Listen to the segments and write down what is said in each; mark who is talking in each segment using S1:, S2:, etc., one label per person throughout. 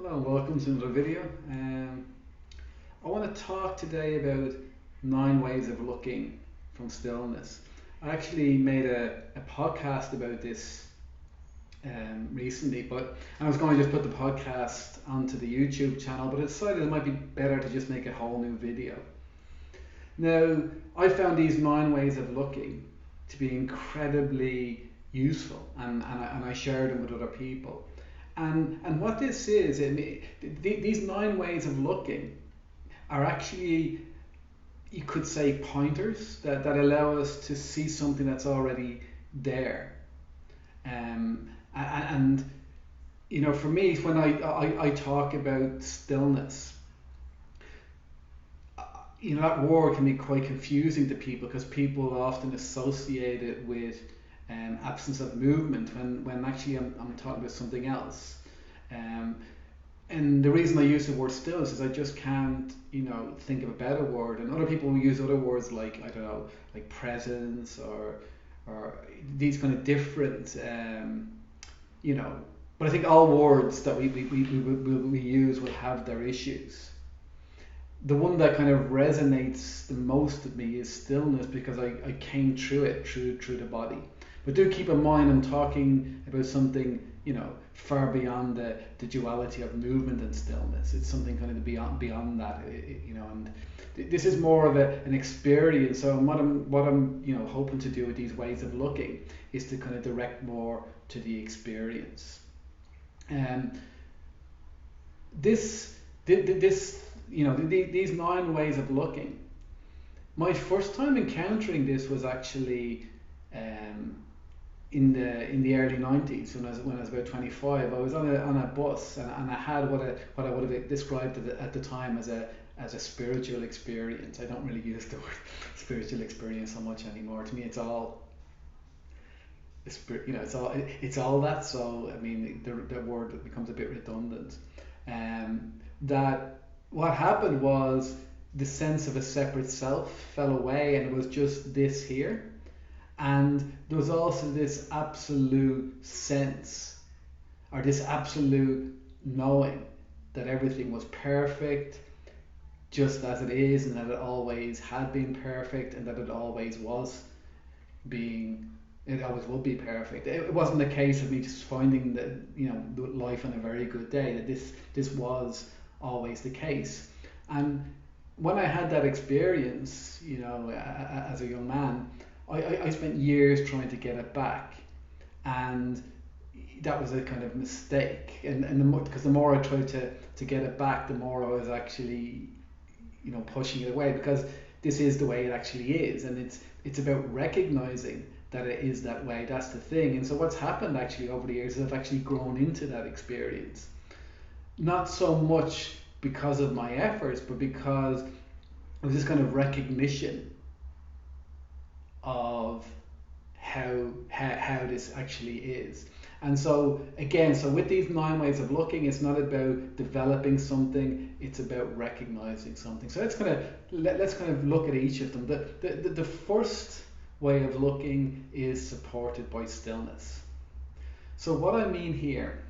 S1: Hello and welcome to another video. I want to talk today about 9 ways of looking from stillness. I actually made a podcast about this recently, but I was going to just put the podcast onto the YouTube channel, but I decided it might be better to just make a whole new video. Now, I found these 9 ways of looking to be incredibly useful, and I shared them with other people. And what this is, these 9 ways of looking are actually, you could say, pointers that allow us to see something that's already there. And for me, when I talk about stillness, that word can be quite confusing to people because people often associate it with absence of movement when actually I'm talking about something else. Um, and the reason I use the word stillness is I just can't, think of a better word. And other people will use other words like, I don't know, like presence or these kind of different, you know. But I think all words that we use will have their issues. The one that kind of resonates the most with me is stillness because I came through it through the body. But do keep in mind I'm talking about something far beyond the duality of movement and stillness. It's something kind of beyond that, and this is more of an experience. So what I'm hoping to do with these ways of looking is to kind of direct more to the experience. And this these 9 ways of looking. My first time encountering this was actually in the early 90s when I was about 25. I was on a bus and I had what I would have described at the time as a spiritual experience. I don't really use the word spiritual experience so much anymore. To me, it's all it's all that. So I mean, the word becomes a bit redundant. That what happened was the sense of a separate self fell away, and it was just this here. And there was also this absolute sense, or this absolute knowing that everything was perfect, just as it is, and that it always had been perfect, and that it always was being, it always will be perfect. It wasn't a case of me just finding that, life on a very good day, that this was always the case. And when I had that experience, as a young man, I spent years trying to get it back, and that was a kind of mistake. And because the more I tried to get it back, the more I was actually, pushing it away, because this is the way it actually is, and it's about recognizing that it is that way. That's the thing. And so what's happened actually over the years is I've actually grown into that experience, not so much because of my efforts, but because of this kind of recognition of how this actually is. And so again, so with these 9 ways of looking, it's not about developing something, it's about recognizing something. So let's kind of look at each of them. The first way of looking is supported by stillness. So what I mean here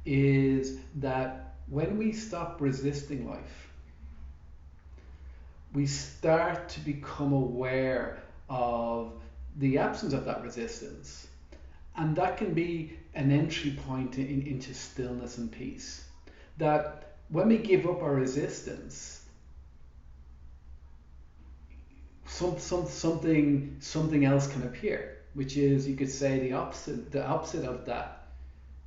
S1: is that when we stop resisting life, we start to become aware of the absence of that resistance. And that can be an entry point into stillness and peace. That when we give up our resistance, something else can appear, which is, you could say, the opposite of that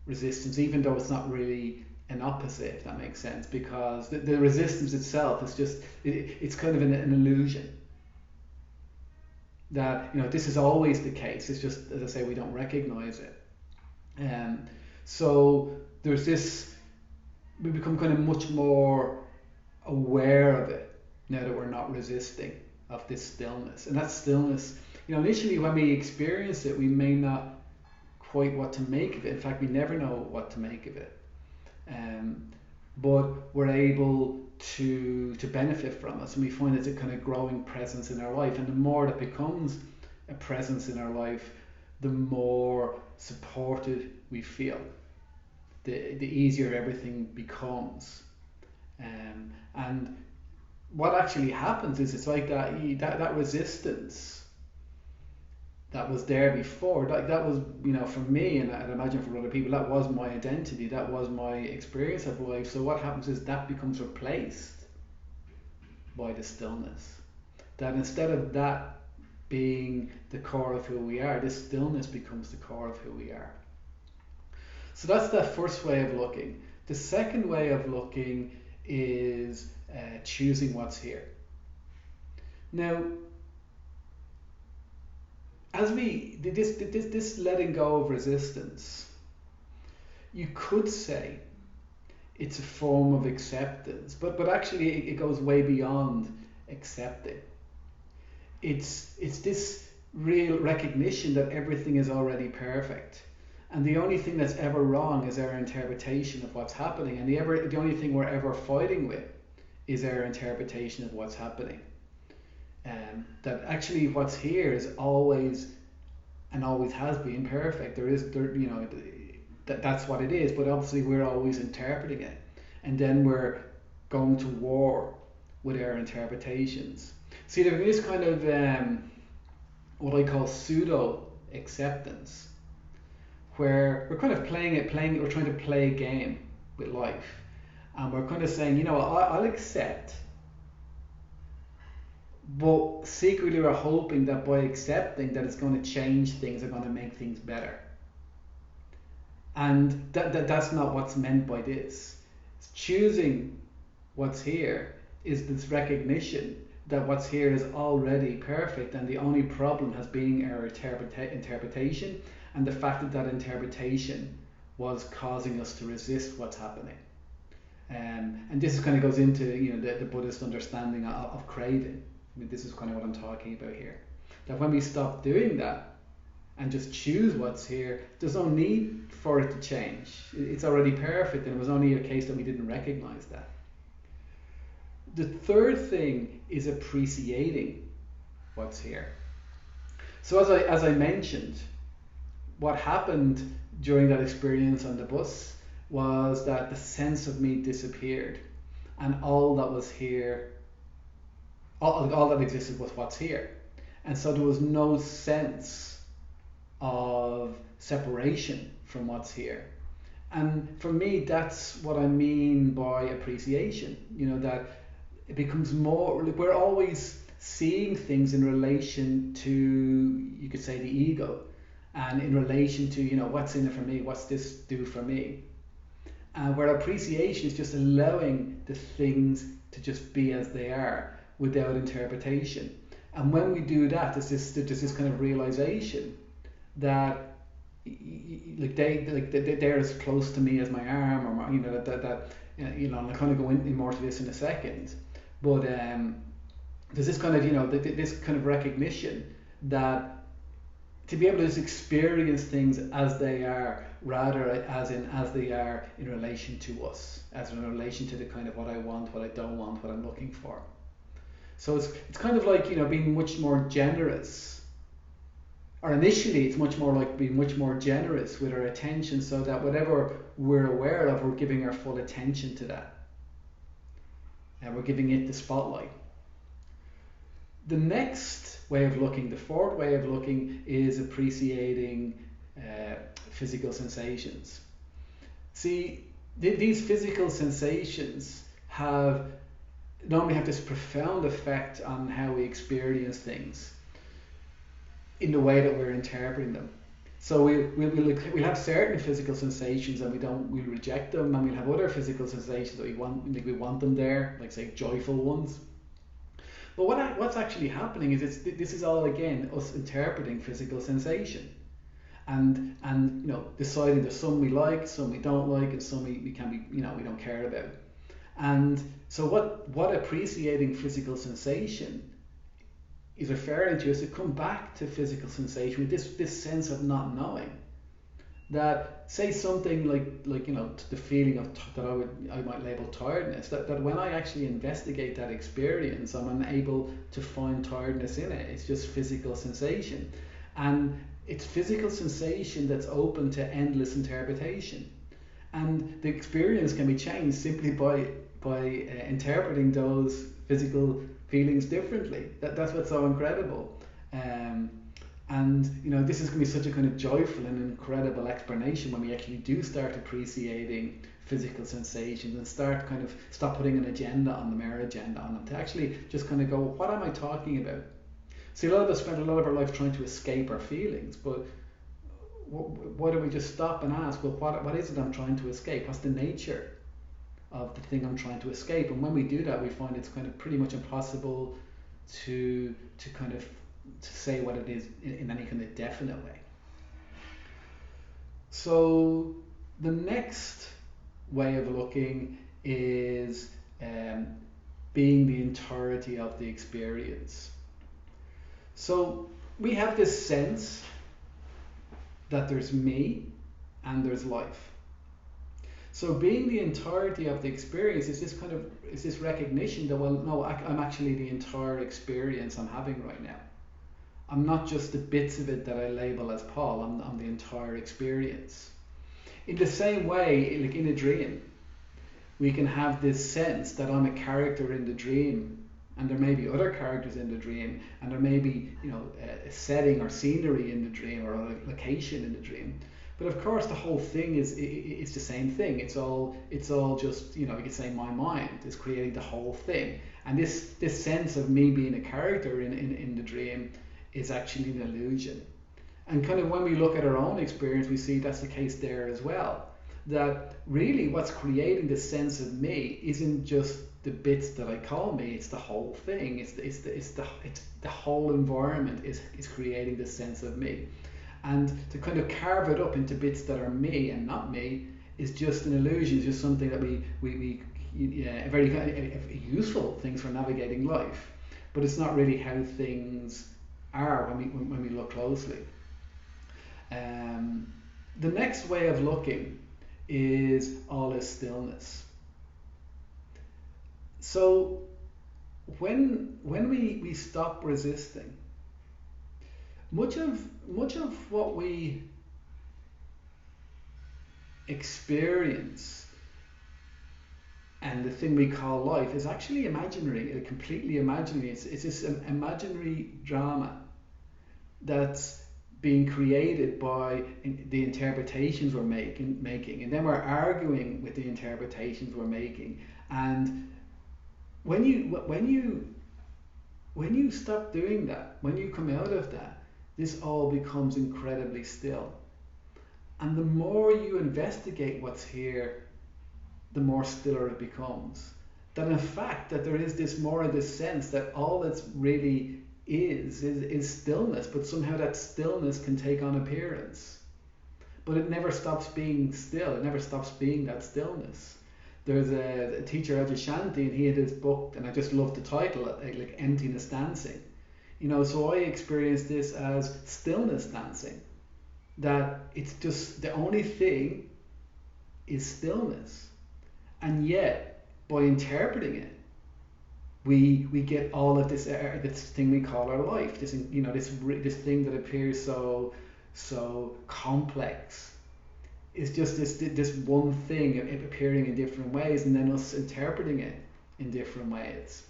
S1: resistance, even though it's not really an opposite, if that makes sense, because the resistance itself is just, it's kind of an illusion that this is always the case. It's just, as I say, we don't recognize it. So there's this, we become kind of much more aware of it now that we're not resisting of this stillness. And that stillness, initially when we experience it, we may not quite what to make of it. In fact, we never know what to make of it. But we're able to benefit from us, and we find it's a kind of growing presence in our life. And the more that becomes a presence in our life, the more supported we feel. the easier everything becomes. And what actually happens is it's like that resistance that was there before. That was, for me, and I'd imagine for other people, that was my identity. That was my experience of life. So what happens is that becomes replaced by the stillness. That instead of that being the core of who we are, this stillness becomes the core of who we are. So that's that first way of looking. The second way of looking is choosing what's here. Now, as this letting go of resistance, you could say it's a form of acceptance, but actually it goes way beyond accepting. It's this real recognition that everything is already perfect, and the only thing that's ever wrong is our interpretation of what's happening, and the only thing we're ever fighting with is our interpretation of what's happening. That actually what's here is always and always has been perfect. That's what it is, but obviously we're always interpreting it, and then we're going to war with our interpretations. See, there is kind of what I call pseudo acceptance, where we're kind of we're trying to play a game with life, and we're kind of saying, I'll accept, but secretly we're hoping that by accepting that it's going to change things, or going to make things better. And that's not what's meant by this. It's choosing what's here is this recognition that what's here is already perfect, and the only problem has been our interpretation, and the fact that interpretation was causing us to resist what's happening. And this kind of goes into the Buddhist understanding of craving. I mean, this is kind of what I'm talking about here. That when we stop doing that and just choose what's here, there's no need for it to change. It's already perfect, and it was only a case that we didn't recognize that. The third thing is appreciating what's here. So as I mentioned, what happened during that experience on the bus was that the sense of me disappeared, and all that was here, all that existed was what's here. And so there was no sense of separation from what's here. And for me, that's what I mean by appreciation. That it becomes more, we're always seeing things in relation to, you could say, the ego, and in relation to, what's in it for me, what's this do for me. Where appreciation is just allowing the things to just be as they are without interpretation. And when we do that, there's this kind of realization that they're as close to me as my arm, or and I'll kind of go in more to this in a second. But there's this kind of this kind of recognition that to be able to just experience things as they are, rather as they are in relation to us, as in relation to the kind of what I want, what I don't want, what I'm looking for. So it's kind of like being much more generous, or initially it's much more like being much more generous with our attention, so that whatever we're aware of, we're giving our full attention to that, and we're giving it the spotlight. The next way of looking, the fourth way of looking, is appreciating physical sensations. See, these physical sensations normally have this profound effect on how we experience things in the way that we're interpreting them. So we'll have certain physical sensations and we'll reject them, and we'll have other physical sensations that we want them there, like say joyful ones. But what's actually happening is this is all again us interpreting physical sensation, and deciding there's some we like, some we don't like, and some we can be we don't care about. And so what appreciating physical sensation is referring to is to come back to physical sensation with this sense of not knowing. That say something like the feeling of that I might label tiredness, that when I actually investigate that experience, I'm unable to find tiredness in it. It's just physical sensation, and it's physical sensation that's open to endless interpretation. And the experience can be changed simply by interpreting those physical feelings differently. That's what's so incredible. Um, and this is going to be such a kind of joyful and incredible explanation when we actually do start appreciating physical sensations and start kind of stop putting an agenda on them, our agenda on them, to actually just kind of go, what am I talking about? See, a lot of us spend a lot of our life trying to escape our feelings, but why don't we just stop and ask, well, what is it I'm trying to escape? What's the nature of the thing I'm trying to escape? And when we do that, we find it's kind of pretty much impossible to kind of to say what it is in any kind of definite way. So the next way of looking is being the entirety of the experience. So we have this sense that there's me and there's life. So being the entirety of the experience is this recognition that, well, no, I'm actually the entire experience I'm having right now. I'm not just the bits of it that I label as Paul. I'm the entire experience. In the same way, like in a dream, we can have this sense that I'm a character in the dream, and there may be other characters in the dream, and there may be a setting or scenery in the dream or a location in the dream. But of course, the whole thing is the same thing. It's all just you could say my mind is creating the whole thing, and this sense of me being a character in the dream is actually an illusion. And kind of when we look at our own experience, we see that's the case there as well. That really what's creating the sense of me isn't just the bits that I call me, it's the whole thing. It's the whole environment is creating the sense of me. And to kind of carve it up into bits that are me and not me is just an illusion. It's just something that we very useful things for navigating life, but it's not really how things are when we look closely. The next way of looking is all is stillness. So when we stop resisting, much of what we experience and the thing we call life is actually imaginary, completely imaginary. It's this imaginary drama that's being created by the interpretations we're making, and then we're arguing with the interpretations we're making. And when you stop doing that, when you come out of that, this all becomes incredibly still. And the more you investigate what's here, the more stiller it becomes. That in fact, that there is this more of this sense that all that's really is stillness, but somehow that stillness can take on appearance. But it never stops being still. It never stops being that stillness. There's a teacher, Ajashanti, and he had his book, and I just love the title, like Emptiness Dancing. So I experienced this as stillness dancing. That it's just the only thing is stillness. And yet, by interpreting it, we get all of this thing we call our life. This this thing that appears so complex. It's just this one thing appearing in different ways, and then us interpreting it in different ways.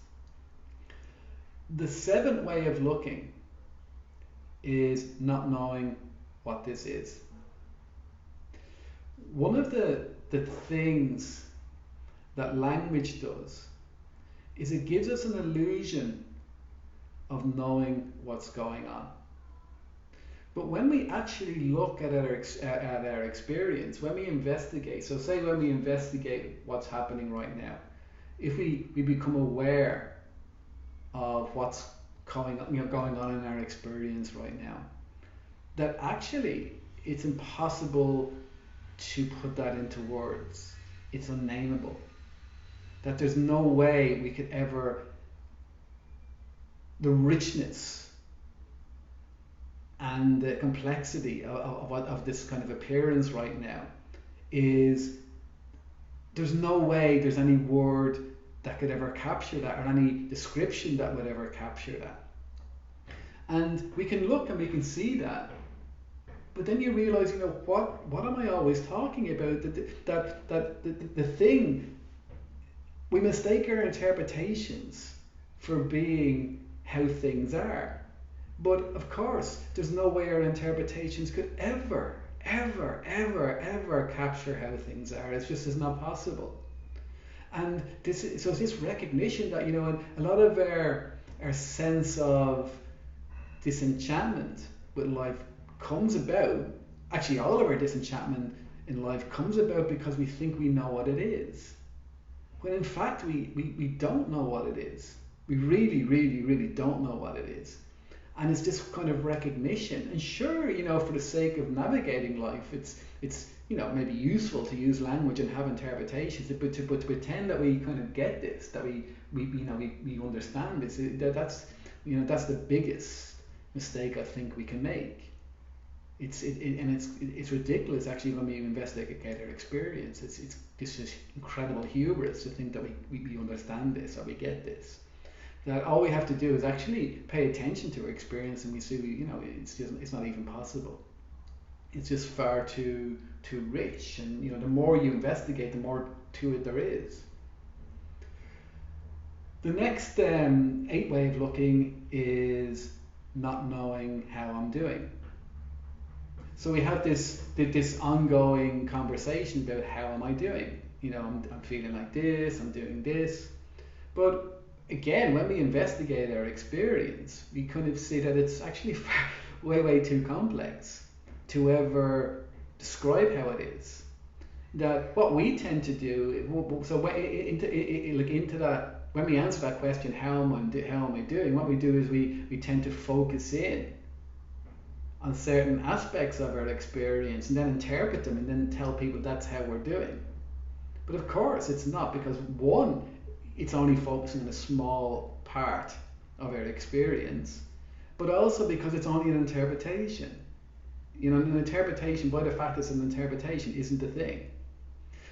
S1: The seventh way of looking is not knowing what this is. One of the things that language does is it gives us an illusion of knowing what's going on. But when we actually look at our experience, when we investigate, so say when we investigate what's happening right now, if we become aware of what's going on in our experience right now, that actually it's impossible to put that into words. It's unnameable. That there's no way we could ever, the richness and the complexity of this kind of appearance right now is, there's no way there's any word that could ever capture that, or any description that would ever capture that. And we can look and we can see that, But then you realize, what am I always talking about? The thing, we mistake our interpretations for being how things are. But of course, there's no way our interpretations could ever capture how things are. It's just not possible. And so it's this recognition that, a lot of our sense of disenchantment with life comes about, actually all of our disenchantment in life comes about because we think we know what it is. When in fact we don't know what it is. We really don't know what it is. And it's this kind of recognition. And sure, for the sake of navigating life, it's maybe useful to use language and have interpretations, but to pretend that we kind of get this, that we understand this, that's the biggest mistake I think we can make. It's ridiculous actually when we investigate our experience. It's this incredible hubris to think that we understand this or we get this. That all we have to do is actually pay attention to our experience, and we see it's not even possible. It's just far too rich, and the more you investigate, the more to it there is. The next 8 way of looking is not knowing how I'm doing. So we have this ongoing conversation about how am I doing. I'm feeling like this, I'm doing this, but again, when we investigate our experience, we kind of see that it's actually way too complex to ever describe how it is. That what we tend to do, so into that, when we answer that question, how am I doing? What we do is we tend to focus in on certain aspects of our experience and then interpret them and then tell people that's how we're doing. But of course, it's not, because one, it's only focusing on a small part of our experience, but also because it's only an interpretation. An interpretation, by the fact it's an interpretation, isn't the thing.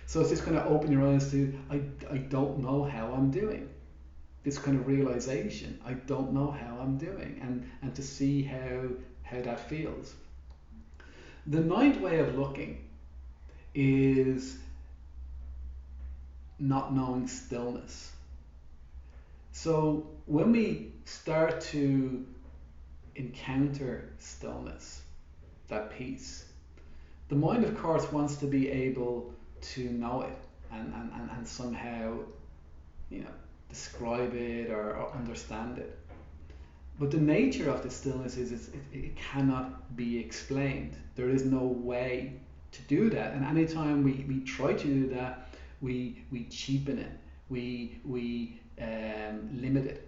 S1: So it's just kind of open your eyes to, I don't know how I'm doing. This kind of realization, I don't know how I'm doing, and to see how that feels. The 9th way of looking is not knowing stillness. So when we start to encounter stillness, that peace, the mind of course wants to be able to know it and somehow describe it or understand it. But the nature of the stillness is it cannot be explained. There is no way to do that. And anytime we try to do that, we cheapen it, we limit it,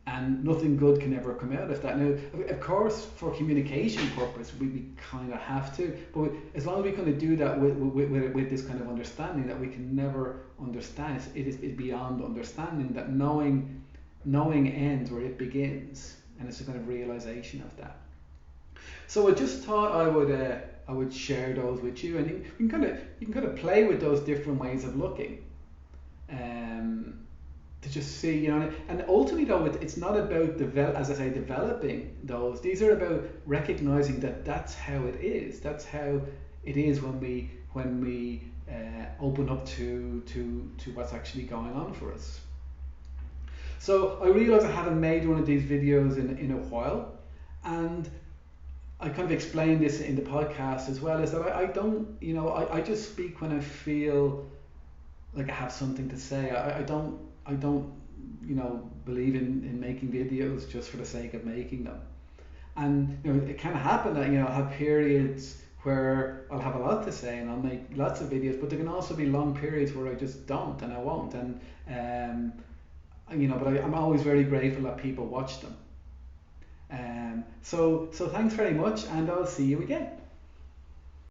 S1: and nothing good can ever come out of that. Now, of course, for communication purpose, we kind of have to, but as long as we kind of do that with this kind of understanding that we can never understand, it is beyond understanding, that knowing ends where it begins, and it's a kind of realization of that. So I just thought I would share those with you, and you can kind of play with those different ways of looking, to just see, and ultimately though it's not about developing those. These are about recognizing that that's how it is. That's how it is when we open up to what's actually going on for us. So I realised I haven't made one of these videos in a while, and I kind of explained this in the podcast as well, is that I don't, I just speak when I feel like I have something to say. I don't believe in making videos just for the sake of making them. And it can happen that I'll have periods where I'll have a lot to say and I'll make lots of videos, but there can also be long periods where I just don't and I won't. And but I'm always very grateful that people watch them. So thanks very much, and I'll see you again.